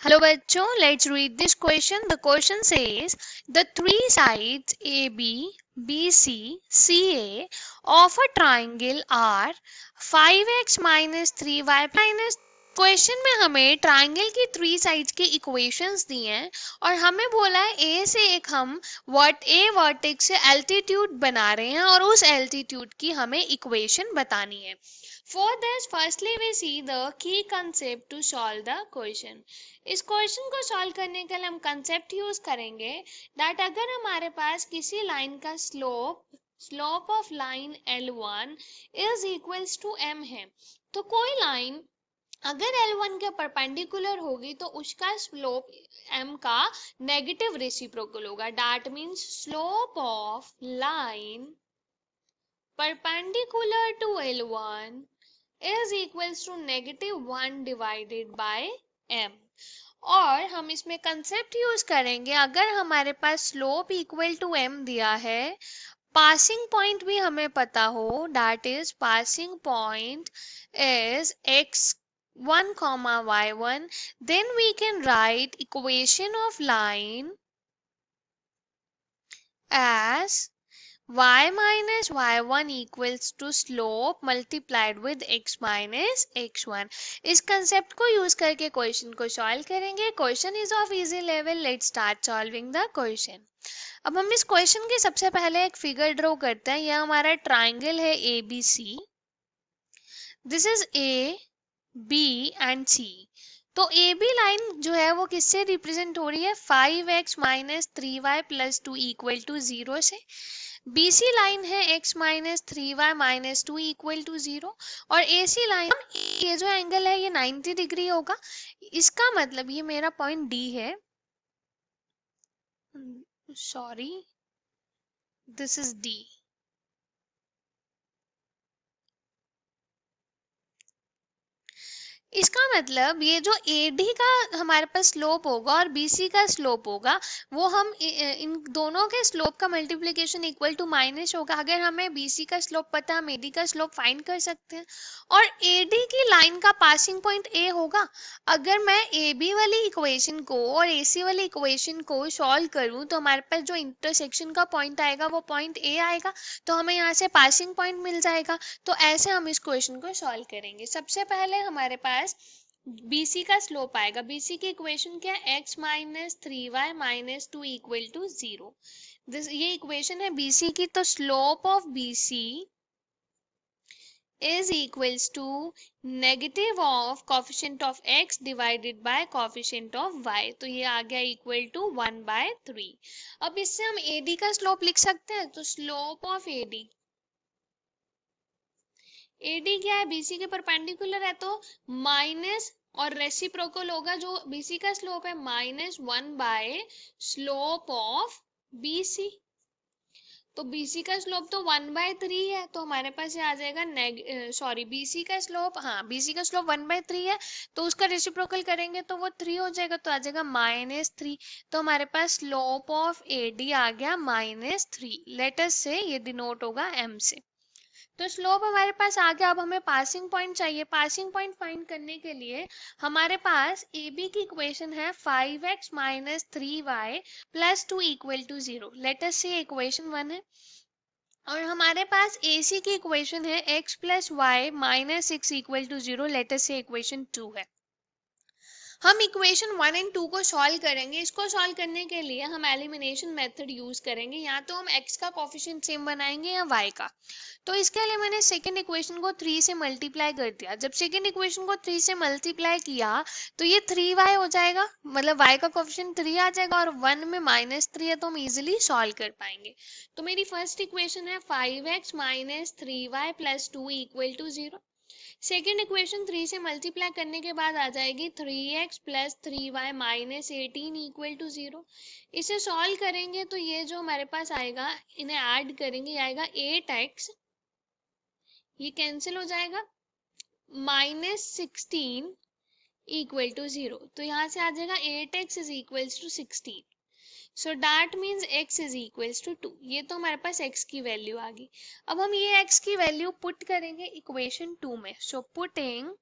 Hello बच्चों, let's read this question. The question says the three sides AB, BC, CA of a triangle are 5x minus 3y minus। Question में हमें triangle की three sides के equations दिए हैं और हमें बोला है ए से एक हम ए वर्टेक्स से एल्टीट्यूड बना रहे हैं और उस एल्टीट्यूड की हमें इक्वेशन बतानी है। For this, firstly we see the key concept to solve the question. इस क्वेश्चन को सॉल्व करने के लिए हम कंसेप्ट यूज करेंगे दैट अगर हमारे पास किसी लाइन का slope of line L1 is equals to m है, तो कोई लाइन अगर L1 के परपेंडिकुलर होगी तो उसका स्लोप m का नेगेटिव रेसिप्रोकल होगा। That means slope of line perpendicular to L1 is equals to -1 divided by m। और हम इसमें कंसेप्ट यूज करेंगे, अगर हमारे पास स्लोप इक्वल टू m दिया है, पासिंग पॉइंट भी हमें पता हो, that is passing point is x1 y1, then we can write equation of line as y minus y1 equals to slope multiplied with x minus x1। इस concept को use करके question को solve करेंगे। Question is of easy level, let's start solving the question. अब हम इस question के सबसे पहले एक फिगर ड्रॉ करते हैं। यह हमारा ट्राइंगल है ABC, this is A, B and C। तो ए बी लाइन जो है वो किससे रिप्रेजेंट हो रही है, 5x minus 3y plus 2 equal to 0 से। BC लाइन है x minus 3y minus 2 equal to 0 और AC लाइन, ये जो एंगल है ये 90 डिग्री होगा। इसका मतलब ये मेरा पॉइंट D है, सॉरी दिस इज D। इसका मतलब ये जो AD का हमारे पास स्लोप होगा और BC का स्लोप होगा, वो हम इन दोनों के स्लोप का मल्टीप्लिकेशन इक्वल टू माइनस होगा। अगर हमें BC का स्लोप पता है, हम AD का स्लोप फाइंड कर सकते हैं। और AD की लाइन का पासिंग पॉइंट A होगा। अगर मैं AB वाली इक्वेशन को और AC वाली इक्वेशन को सॉल्व करूं तो हमारे पास जो इंटरसेक्शन का पॉइंट आएगा वो पॉइंट A आएगा, तो हमें यहाँ से पासिंग पॉइंट मिल जाएगा। तो ऐसे हम इस क्वेश्चन को सॉल्व करेंगे। सबसे पहले हमारे पास BC का स्लोप आएगा। BC की इक्वेशन क्या है, x minus 3y minus 2 equal to 0। ये इक्वेशन है BC की। तो slope of BC is equals to negative of coefficient of x divided by coefficient of y। तो ये आ गया इक्वल टू 1/3। अब इससे हम AD का स्लोप लिख सकते हैं। तो स्लोप ऑफ AD क्या है, BC के परपेंडिकुलर है, तो माइनस और रेसिप्रोकल होगा। जो BC का स्लोप है -1 बाय स्लोप ऑफ BC। तो BC का स्लोप तो 1/3 है, तो हमारे पास ये आ जाएगा BC का स्लोप, हाँ BC का स्लोप 1/3 है, तो उसका रेसिप्रोकल करेंगे तो वो 3 हो जाएगा, तो आ जाएगा -3। तो हमारे पास स्लोप ऑफ AD आ गया -3। लेट अस से ये डिनोट होगा m से। तो स्लोप हमारे पास आ गया। अब हमें पासिंग पॉइंट चाहिए। पासिंग पॉइंट फाइंड करने के लिए हमारे पास AB की इक्वेशन है 5x minus 3y plus 2 equal to 0। Let us say equation 1 है। और हमारे पास AC की इक्वेशन है x plus y minus 6 equal to 0। Let us say equation 2 है। हम इक्वेशन 1 एंड 2 को सॉल्व करेंगे। इसको सॉल्व करने के लिए हम एलिमिनेशन मेथड यूज करेंगे। या तो हम x का कोफिशिएंट सेम बनाएंगे या y का। तो इसके लिए मैंने सेकेंड इक्वेशन को 3 से मल्टीप्लाई कर दिया। जब सेकेंड इक्वेशन को 3 से मल्टीप्लाई किया तो ये 3y हो जाएगा, मतलब y का कोफिशिएंट 3 आ जाएगा और 1 में -3 है, तो हम इजीली सॉल्व कर पाएंगे। तो मेरी फर्स्ट इक्वेशन है 5x minus 3y plus 2 equal to 0। Second equation 3 से मल्टीप्लाई करने के बाद आ जाएगी 3x plus 3y minus 18 equal to 0। इसे सॉल्व करेंगे तो ये जो हमारे पास आएगा, इन्हें ऐड करेंगे, आएगा 8x, ये कैंसिल हो जाएगा, -16 इक्वल टू 0। तो यहाँ से आ जाएगा 8x is equals to 16। So that means x is equals to 2। ये तो हमारे पास x की वैल्यू आ गई। अब हम ये x की वैल्यू पुट करेंगे इक्वेशन 2 में। So putting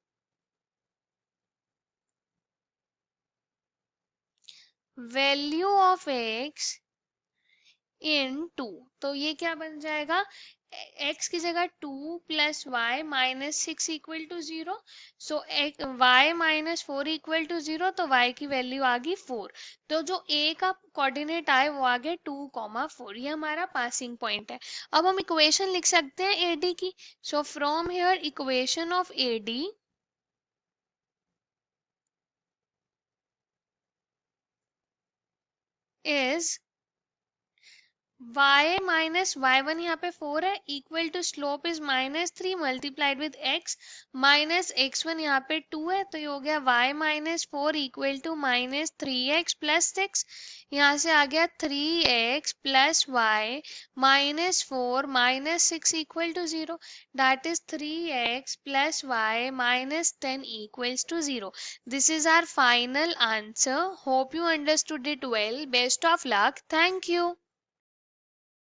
value of x इन 2, तो ये क्या बन जाएगा, x की जगह 2 plus y minus 6 equal to 0। So y minus 4 equal to 0, तो y की वैल्यू आ गई 4। तो जो a का कोऑर्डिनेट आए वो आ गया 2,4। ये हमारा पासिंग पॉइंट है। अब हम इक्वेशन लिख सकते हैं AD की। So from here equation of AD is y minus y1 यहाँ पे 4 है, equal to slope is -3 multiplied with x minus x1 यहाँ पे 2 है, तो ये हो गया y minus 4 equal to -3x plus 6। यहाँ से आ गया 3x plus y minus 4 minus 6 equal to 0, that is 3x plus y minus 10 equals to 0. This is our final answer. Hope you understood it well. Best of luck. Thank you.